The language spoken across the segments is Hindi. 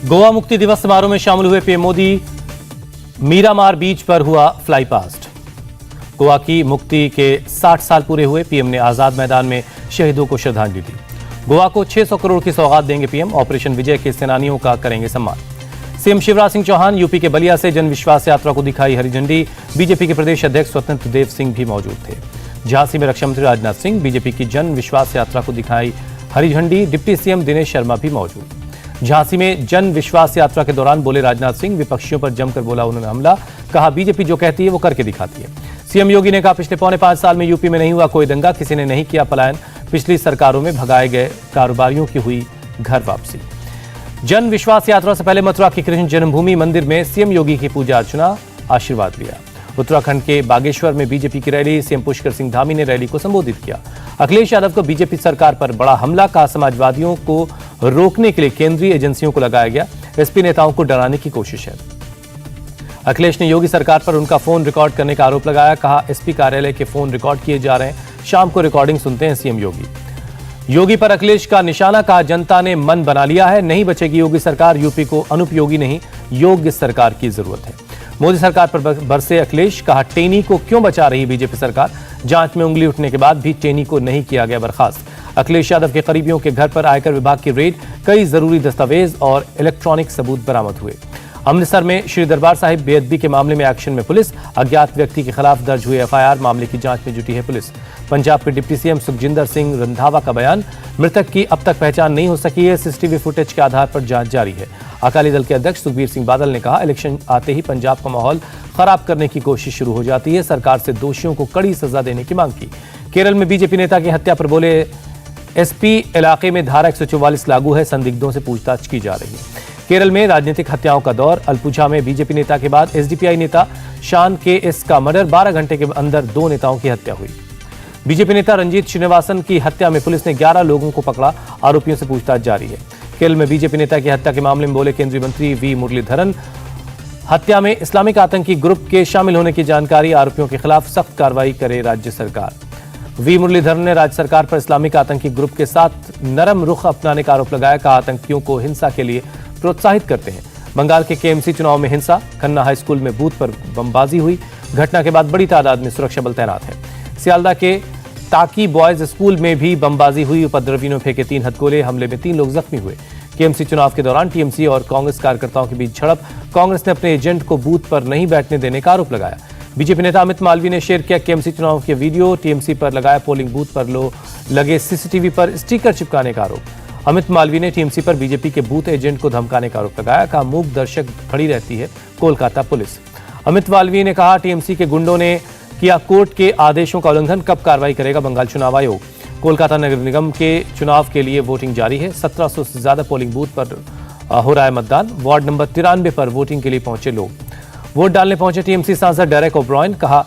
गोवा मुक्ति दिवस समारोह में शामिल हुए पीएम मोदी। मीरामार बीच पर हुआ फ्लाई पास्ट। गोवा की मुक्ति के 60 साल पूरे हुए। पीएम ने आजाद मैदान में शहीदों को श्रद्धांजलि दी। गोवा को 600 करोड़ की सौगात देंगे पीएम। ऑपरेशन विजय के सेनानियों का करेंगे सम्मान। सीएम शिवराज सिंह चौहान यूपी के बलिया से जन विश्वास यात्रा को दिखाई हरी झंडी। बीजेपी के प्रदेश अध्यक्ष स्वतंत्र देव सिंह भी मौजूद थे। झांसी में रक्षा मंत्री राजनाथ सिंह, बीजेपी की जन विश्वास यात्रा को दिखाई हरी झंडी। डिप्टी सीएम दिनेश शर्मा भी मौजूद। झांसी में जन विश्वास यात्रा के दौरान बोले राजनाथ सिंह, विपक्षियों पर जमकर बोला उन्होंने हमला। कहा बीजेपी जो कहती है वो करके दिखाती है। सीएम योगी ने कहा पिछले 4.25 साल में यूपी में नहीं हुआ कोई दंगा, किसी ने नहीं किया पलायन। पिछली सरकारों में भगाए गए कारोबारियों की हुई घर वापसी। जन विश्वास यात्रा से पहले मथुरा के कृष्ण जन्मभूमि मंदिर में सीएम योगी की पूजा अर्चना, आशीर्वाद लिया। उत्तराखंड के बागेश्वर में बीजेपी की रैली। सीएम पुष्कर सिंह धामी ने रैली को संबोधित किया। अखिलेश यादव को बीजेपी सरकार पर बड़ा हमला। कहा समाजवादियों को रोकने के लिए केंद्रीय एजेंसियों को लगाया गया। एसपी नेताओं को डराने की कोशिश है। अखिलेश ने योगी सरकार पर उनका फोन रिकॉर्ड करने का आरोप लगाया। कहा एसपी कार्यालय के फोन रिकॉर्ड किए जा रहे हैं। शाम को रिकॉर्डिंग सुनते हैं सीएम योगी पर अखिलेश का निशाना। कहा जनता ने मन बना लिया है, नहीं बचेगी योगी सरकार। यूपी को अनुपयोगी नहीं योग्य सरकार की जरूरत है। मोदी सरकार पर बरसे अखिलेश। कहा टेनी को क्यों बचा रही बीजेपी सरकार। जांच में उंगली उठने के बाद भी टेनी को नहीं किया गया बर्खास्त। अखिलेश यादव के करीबियों के घर पर आयकर विभाग की रेड। कई जरूरी दस्तावेज और इलेक्ट्रॉनिक सबूत बरामद हुए। अमृतसर में श्री दरबार साहिब बेअदबी के मामले में एक्शन में पुलिस। अज्ञात व्यक्ति के खिलाफ दर्ज हुए एफआईआर। मामले की जांच में जुटी है पुलिस। पंजाब के डिप्टी सीएम सुखजिंदर सिंह रंधावा का बयान। मृतक की अब तक पहचान नहीं हो सकी है। सीसीटीवी फुटेज के आधार पर जांच जारी है। अकाली दल के अध्यक्ष सुखबीर सिंह बादल ने कहा इलेक्शन आते ही पंजाब का माहौल खराब करने की कोशिश शुरू हो जाती है। सरकार से दोषियों को कड़ी सजा देने की मांग की। केरल में बीजेपी नेता की हत्या पर बोले एसपी इलाके में धारा 144 लागू है। संदिग्धों से पूछताछ की जा रही है। केरल में राजनीतिक हत्याओं का दौर। अल्पुझा में बीजेपी नेता के बाद एसडीपीआई नेता शान के एस का मर्डर। 12 घंटे के अंदर 2 नेताओं की हत्या हुई। बीजेपी नेता रंजीत श्रीनिवासन की हत्या में पुलिस ने 11 लोगों को पकड़ा। आरोपियों से पूछताछ जारी है। केरल में बीजेपी नेता की हत्या के मामले में बोले केंद्रीय मंत्री वी मुरलीधरन। हत्या में इस्लामिक आतंकी ग्रुप के शामिल होने की जानकारी। आरोपियों के खिलाफ सख्त कार्रवाई करे राज्य सरकार। वी मुरलीधरन ने राज्य सरकार पर इस्लामिक आतंकी ग्रुप के साथ नरम रुख अपनाने का आरोप लगाया। कहा आतंकियों को हिंसा के लिए प्रोत्साहित करते हैं। बंगाल के केएमसी चुनाव में हिंसा। खन्ना हाई स्कूल में बूथ पर बमबाजी हुई। घटना के बाद बड़ी तादाद में सुरक्षा बल तैनात है। सियालदा के ताकी बॉयज स्कूल में भी बमबाजी हुई। उपद्रवियों ने फेंके 3 हथगोले। हमले में 3 लोग जख्मी हुए। केएमसी चुनाव के दौरान टीएमसी और कांग्रेस कार्यकर्ताओं के बीच झड़प। कांग्रेस ने अपने एजेंट को बूथ पर नहीं बैठने देने का आरोप लगाया। बीजेपी नेता अमित मालवीय ने शेयर किया केएमसी चुनाव के वीडियो। टीएमसी पर लगाया पोलिंग बूथ पर लगे सीसीटीवी पर स्टिकर चिपकाने का आरोप। अमित मालवीय ने टीएमसी पर बीजेपी के बूथ एजेंट को धमकाने का आरोप लगाया। कहा मूक दर्शक खड़ी रहती है कोलकाता पुलिस। अमित मालवीय ने कहा टीएमसी के गुंडों ने किया कोर्ट के आदेशों का उल्लंघन। कब कार्रवाई करेगा बंगाल चुनाव आयोग। कोलकाता नगर निगम के चुनाव के लिए वोटिंग जारी है। 1700 से ज्यादा पोलिंग बूथ पर हो रहा है मतदान। वार्ड नंबर 93 पर वोटिंग के लिए पहुंचे लोग। वोट डालने पहुंचे टीएमसी सांसद डेरेक ओब्रायन। कहा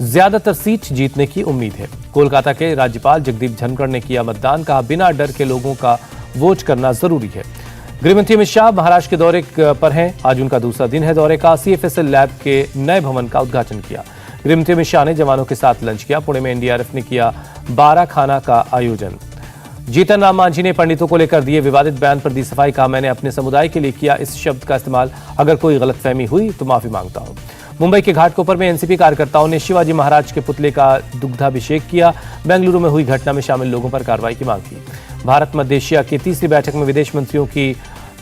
ज्यादातर सीट जीतने की उम्मीद है। कोलकाता के राज्यपाल जगदीप धनखड़ ने किया मतदान। कहा बिना डर के लोगों का वोट करना जरूरी है। गृहमंत्री अमित शाह महाराष्ट्र के दौरे पर हैं। आज उनका दूसरा दिन है दौरे का। सीएफएसएल लैब के नए भवन का उद्घाटन किया। गृहमंत्री अमित शाह ने जवानों के साथ लंच किया। पुणे में एनडीआरएफ ने किया 12 खाना का आयोजन। जीतन राम मांझी ने पंडितों को लेकर दिए विवादित बयान पर दी सफाई। कहा मैंने अपने समुदाय के लिए किया इस शब्द का इस्तेमाल। अगर कोई गलतफहमी हुई तो माफी मांगता हूं। मुंबई के घाटकोपर में एनसीपी कार्यकर्ताओं ने शिवाजी महाराज के पुतले का दुग्धाभिषेक किया। बेंगलुरु में हुई घटना में शामिल लोगों पर कार्रवाई की मांग की। भारत मध्य एशिया की तीसरी बैठक में विदेश मंत्रियों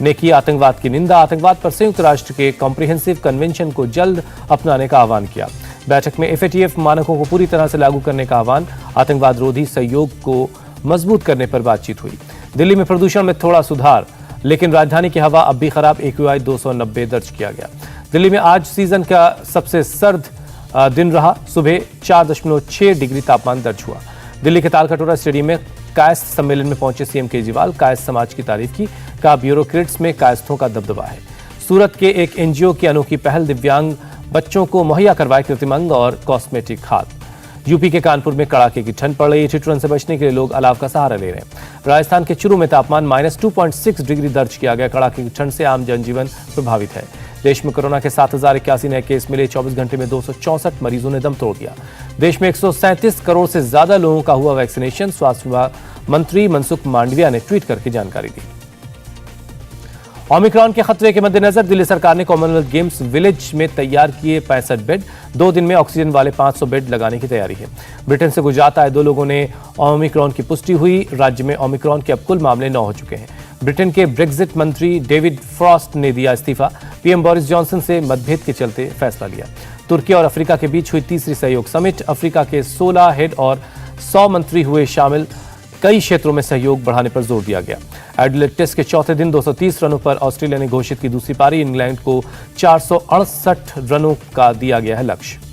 ने की आतंकवाद की निंदा। आतंकवाद पर संयुक्त राष्ट्र के कॉम्प्रिहेंसिव कन्वेंशन को जल्द अपनाने का आह्वान किया। बैठक में एफएटीएफ मानकों को पूरी तरह से लागू करने का आह्वान। आतंकवाद रोधी सहयोग को मजबूत करने पर बातचीत हुई। दिल्ली में प्रदूषण में थोड़ा सुधार, लेकिन राजधानी की हवा अब भी खराब। AQI 290 दर्ज किया गया। दिल्ली में आज सीजन का सबसे सर्द दिन रहा। सुबह 4.6 डिग्री तापमान दर्ज हुआ। दिल्ली के तालकटोरा स्टेडियम में कायस्थ सम्मेलन में पहुंचे सीएम केजरीवाल। कायस्थ समाज की तारीफ की। कहा ब्यूरोक्रेट्स में कायस्थों का दबदबा है। सूरत के एक एनजीओ की अनोखी पहल। दिव्यांग बच्चों को मुहैया करवाए कृत्रिम अंग और कॉस्मेटिक खाद। यूपी के कानपुर में कड़ाके की ठंड पड़ रही है। ठिठुरन से बचने के लिए लोग अलाव का सहारा ले रहे हैं। राजस्थान के चुरू में तापमान -2.6 डिग्री दर्ज किया गया। कड़ाके की ठंड से आम जनजीवन प्रभावित है। देश में कोरोना के 7081 नए केस मिले। 24 घंटे में 264 मरीजों ने दम तोड़ दिया। देश में 137 करोड़ से ज्यादा लोगों का हुआ वैक्सीनेशन। स्वास्थ्य विभाग मंत्री मनसुख मांडविया ने ट्वीट करके जानकारी दी। ओमिक्रॉन के खतरे के मद्देनजर दिल्ली सरकार ने कॉमनवेल्थ गेम्स विलेज में तैयार किए 65 बेड। 2 दिन में ऑक्सीजन वाले 500 बेड लगाने की तैयारी है। ब्रिटेन से गुजरात आए 2 लोगों ने ओमिक्रॉन की पुष्टि हुई। राज्य में ओमिक्रॉन के अब कुल मामले 9 हो चुके हैं। ब्रिटेन के ब्रेक्जिट मंत्री डेविड फ्रॉस्ट ने दिया इस्तीफा। पीएम बोरिस जॉनसन से मतभेद के चलते फैसला लिया। तुर्की और अफ्रीका के बीच हुई तीसरी सहयोग समिट। अफ्रीका के 16 हेड और 100 मंत्री हुए शामिल। कई क्षेत्रों में सहयोग बढ़ाने पर जोर दिया गया। एडिलेड टेस्ट के चौथे दिन 230 रनों पर ऑस्ट्रेलिया ने घोषित की दूसरी पारी। इंग्लैंड को 468 रनों का दिया गया है लक्ष्य।